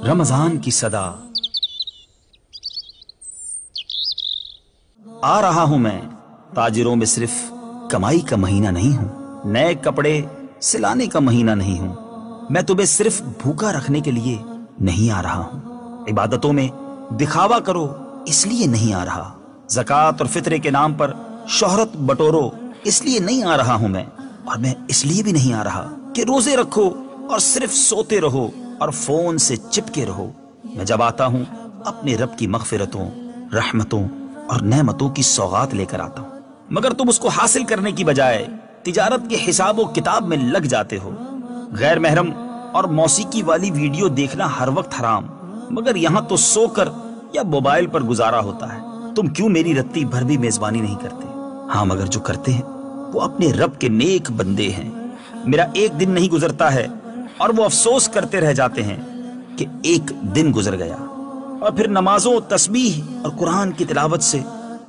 रमजान की सदा। आ रहा हूं मैं, ताजिरों में सिर्फ कमाई का महीना नहीं हूं, नए कपड़े सिलाने का महीना नहीं हूं। मैं तुम्हें सिर्फ भूखा रखने के लिए नहीं आ रहा हूं, इबादतों में दिखावा करो इसलिए नहीं आ रहा, ज़कात और फित्रे के नाम पर शोहरत बटोरो इसलिए नहीं आ रहा हूं मैं। और मैं इसलिए भी नहीं आ रहा कि रोजे रखो और सिर्फ सोते रहो और फोन से चिपके रहो। मैं जब आता हूं अपने रब की मगफिरतों, रहमतों और नेमतों की सौगात लेकर आता हूं, मगर तुम उसको हासिल करने की बजाय तिजारत के हिसाबो किताब में लग जाते हो। गैर महरम और मौसीकी वाली वीडियो देखना हर वक्त हराम, मगर यहाँ तो सोकर या मोबाइल पर गुजारा होता है। तुम क्यों मेरी रत्ती भर भी मेजबानी नहीं करते? हाँ, मगर जो करते हैं वो अपने रब के नेक बंदे हैं। मेरा एक दिन नहीं गुजरता है और वो अफसोस करते रह जाते हैं कि एक दिन गुजर गया, और फिर नमाजों, तस्बीह और कुरान की तिलावत से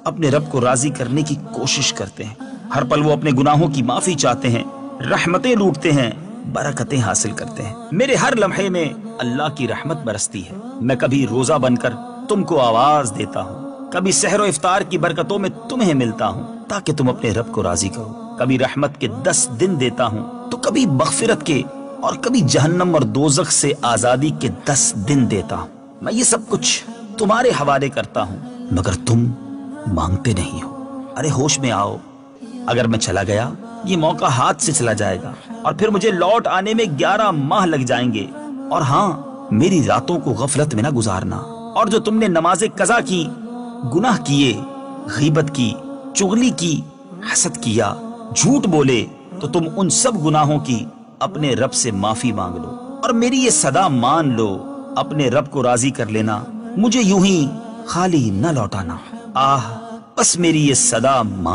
अपने रब को राजी करने की कोशिश करते हैं। हर पल वो अपने गुनाहों की माफी चाहते हैं, रहमतें लूटते हैं, बरकतें हासिल करते हैं। मेरे हर लम्हे में अल्लाह की रहमत बरसती है। मैं कभी रोजा बनकर तुमको आवाज देता हूँ, कभी सहर व इफ्तार की बरकतों में तुम्हें मिलता हूँ ताकि तुम अपने रब को राजी करो। कभी रहमत के 10 दिन देता हूँ तो कभी मगफिरत के, और कभी जहन्नम और दोजख से आजादी के 10 दिन देता हूँ। मैं ये सब कुछ तुम्हारे हवाले करता हूँ, मगर तुम मांगते नहीं हो। अरे होश में आओ, अगर मैं चला गया ये मौका हाथ से चला जाएगा और फिर मुझे लौट आने में 11 माह लग जाएंगे। और हाँ, मेरी रातों को गफलत में ना गुजारना। और जो तुमने नमाज़े कज़ा की, गुनाह किए, गीबत की, चुगली की, हसद किया, झूठ बोले, तो तुम उन सब गुनाहों की अपने रब से माफी मांग लो और मेरी ये सदा मान लो। अपने रब को राजी कर लेना, मुझे यूं ही खाली न लौटाना। आह, बस मेरी ये सदा मान